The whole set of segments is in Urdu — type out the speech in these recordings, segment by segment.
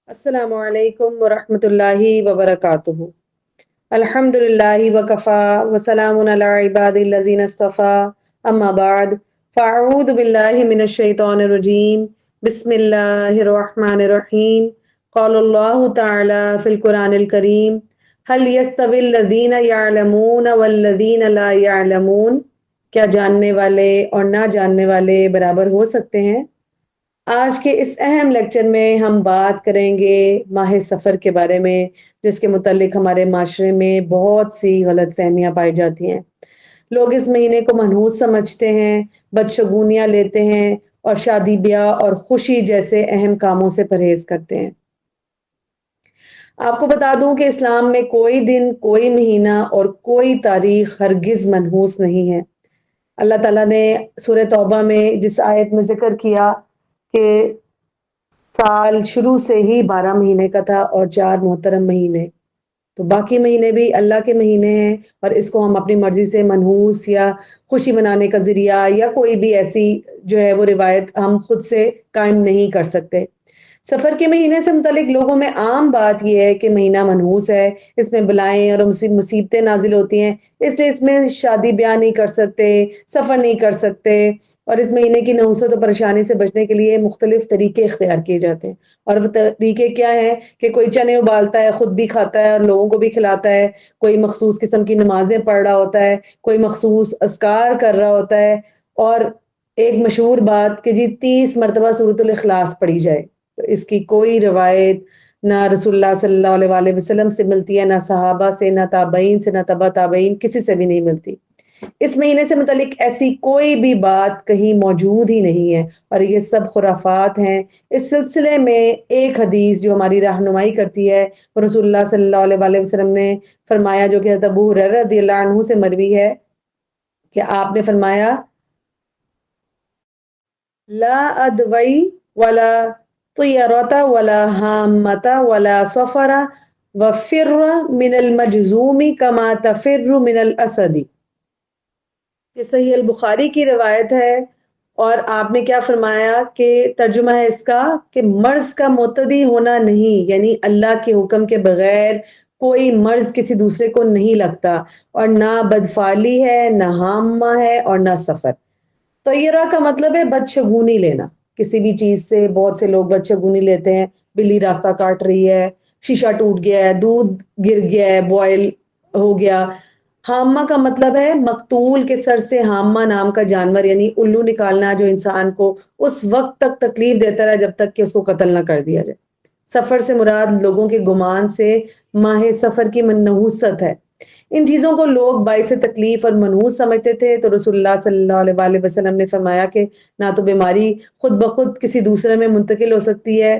السلام علیکم ورحمۃ اللہ وبرکاتہ۔ الحمد للہ وکفا وسلام علی عباد الذین اصطفیٰ، اما بعد فاعوذ باللہ من الشیطان الرجیم، بسم اللہ الرحمن الرحیم۔ قال اللہ تعالی فی القرآن الکریم، هل یستوی الذین یعلمون والذین لا یعلمون، کیا جاننے والے اور نہ جاننے والے برابر ہو سکتے ہیں؟ آج کے اس اہم لیکچر میں ہم بات کریں گے ماہ سفر کے بارے میں، جس کے متعلق ہمارے معاشرے میں بہت سی غلط فہمیاں پائی جاتی ہیں۔ لوگ اس مہینے کو منحوس سمجھتے ہیں، بدشگونیاں لیتے ہیں اور شادی بیاہ اور خوشی جیسے اہم کاموں سے پرہیز کرتے ہیں۔ آپ کو بتا دوں کہ اسلام میں کوئی دن، کوئی مہینہ اور کوئی تاریخ ہرگز منحوس نہیں ہے۔ اللہ تعالیٰ نے سورہ توبہ میں جس آیت میں ذکر کیا کہ سال شروع سے ہی 12 مہینے کا تھا اور 4 محترم مہینے، تو باقی مہینے بھی اللہ کے مہینے ہیں، اور اس کو ہم اپنی مرضی سے منحوس یا خوشی منانے کا ذریعہ یا کوئی بھی ایسی جو ہے وہ روایت ہم خود سے قائم نہیں کر سکتے۔ سفر کے مہینے سے متعلق لوگوں میں عام بات یہ ہے کہ مہینہ منحوس ہے، اس میں بلائیں اور مصیبتیں نازل ہوتی ہیں، اس لیے اس میں شادی بیاہ نہیں کر سکتے، سفر نہیں کر سکتے، اور اس مہینے کی نحوست و پریشانی سے بچنے کے لیے مختلف طریقے اختیار کیے جاتے ہیں۔ اور وہ طریقے کیا ہیں کہ کوئی چنے ابالتا ہے، خود بھی کھاتا ہے اور لوگوں کو بھی کھلاتا ہے، کوئی مخصوص قسم کی نمازیں پڑھ رہا ہوتا ہے، کوئی مخصوص اذکار کر رہا ہوتا ہے، اور ایک مشہور بات کہ جی 30 مرتبہ سورۃ الاخلاص پڑھی جائے۔ تو اس کی کوئی روایت نہ رسول اللہ صلی اللہ علیہ وآلہ وسلم سے ملتی ہے، نہ صحابہ سے، نہ تابعین سے، نہ تبع تابعین، کسی سے بھی نہیں ملتی۔ اس مہینے سے متعلق ایسی کوئی بھی بات کہیں موجود ہی نہیں ہے، اور یہ سب خرافات ہیں۔ اس سلسلے میں ایک حدیث جو ہماری رہنمائی کرتی ہے، وہ رسول اللہ صلی اللہ علیہ وآلہ وسلم نے فرمایا، جو کہ حضرت ابو ہریرہ رضی اللہ عنہ سے مروی ہے، کہ آپ نے فرمایا لا ادوی ولا طیرۃ ولا حامۃ ولا سفر وفر من المجذوم کما تفر من الاسد۔ یہ صحیح البخاری کی روایت ہے، اور آپ نے کیا فرمایا کہ ترجمہ ہے اس کا کہ مرض کا معتدی ہونا نہیں، یعنی اللہ کے حکم کے بغیر کوئی مرض کسی دوسرے کو نہیں لگتا، اور نہ بدفعلی ہے، نہ حامہ ہے، اور نہ سفر۔ طیرہ کا مطلب ہے بدشگونی لینا، کسی بھی چیز سے بہت سے لوگ بدشگونی لیتے ہیں، بلی راستہ کاٹ رہی ہے، شیشہ ٹوٹ گیا ہے، دودھ گر گیا ہے، بوائل ہو گیا۔ حامہ کا مطلب ہے مقتول کے سر سے حامہ نام کا جانور، یعنی الو نکالنا، جو انسان کو اس وقت تک تکلیف دیتا رہا جب تک کہ اس کو قتل نہ کر دیا جائے۔ سفر سے مراد لوگوں کے گمان سے ماہ سفر کی منحوست ہے۔ ان چیزوں کو لوگ باعث تکلیف اور منحوس سمجھتے تھے، تو رسول اللہ صلی اللہ علیہ وآلہ وسلم نے فرمایا کہ نہ تو بیماری خود بخود کسی دوسرے میں منتقل ہو سکتی ہے،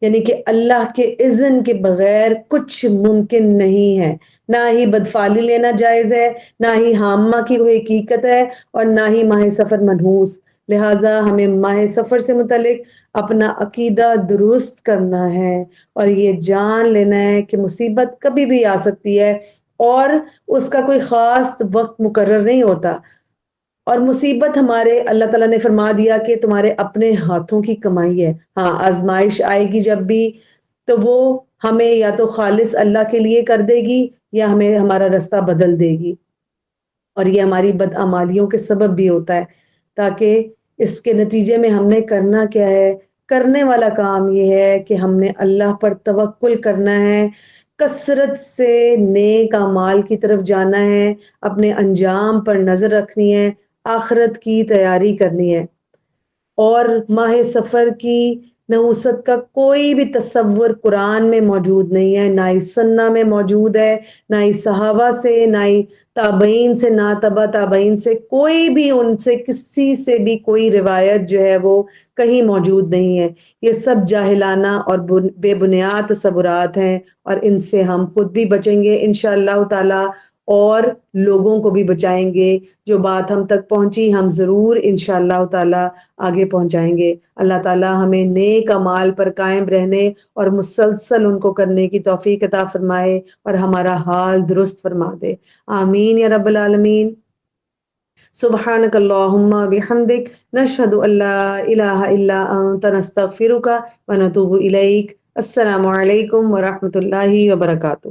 یعنی کہ اللہ کے اذن کے بغیر کچھ ممکن نہیں ہے، نہ ہی بدفعلی لینا جائز ہے، نہ ہی حامہ کی کوئی حقیقت ہے، اور نہ ہی ماہ سفر منحوس۔ لہٰذا ہمیں ماہ سفر سے متعلق اپنا عقیدہ درست کرنا ہے، اور یہ جان لینا ہے کہ مصیبت کبھی بھی آ سکتی ہے، اور اس کا کوئی خاص وقت مقرر نہیں ہوتا، اور مصیبت ہمارے اللہ تعالیٰ نے فرما دیا کہ تمہارے اپنے ہاتھوں کی کمائی ہے۔ ہاں، آزمائش آئے گی جب بھی، تو وہ ہمیں یا تو خالص اللہ کے لیے کر دے گی، یا ہمیں ہمارا رستہ بدل دے گی، اور یہ ہماری بدعمالیوں کے سبب بھی ہوتا ہے، تاکہ اس کے نتیجے میں ہم نے کرنا کیا ہے؟ کرنے والا کام یہ ہے کہ ہم نے اللہ پر توکل کرنا ہے، کثرت سے نیک اعمال کی طرف جانا ہے، اپنے انجام پر نظر رکھنی ہے، آخرت کی تیاری کرنی ہے۔ اور ماہ سفر کی نحوست کا کوئی بھی تصور قرآن میں موجود نہیں ہے، نہ ہی سنہ میں موجود ہے، نہ ہی صحابہ سے، نہ ہی تابعین سے، نہ تبع تابعین سے، کوئی بھی ان سے کسی سے بھی کوئی روایت جو ہے وہ کہیں موجود نہیں ہے۔ یہ سب جاہلانہ اور بے بنیاد تصورات ہیں، اور ان سے ہم خود بھی بچیں گے انشاءاللہ تعالی، اور لوگوں کو بھی بچائیں گے۔ جو بات ہم تک پہنچی ہم ضرور انشاءاللہ تعالی آگے پہنچائیں گے۔ اللہ تعالی ہمیں نیک اعمال پر قائم رہنے اور مسلسل ان کو کرنے کی توفیق عطا فرمائے، اور ہمارا حال درست فرما دے۔ آمین یا رب العالمین۔ سبحانک اللہم بحمدک، نشہد ان لا الہ الا انت، نستغفرک ونتوب الیک۔ السلام علیکم ورحمۃ اللہ وبرکاتہ.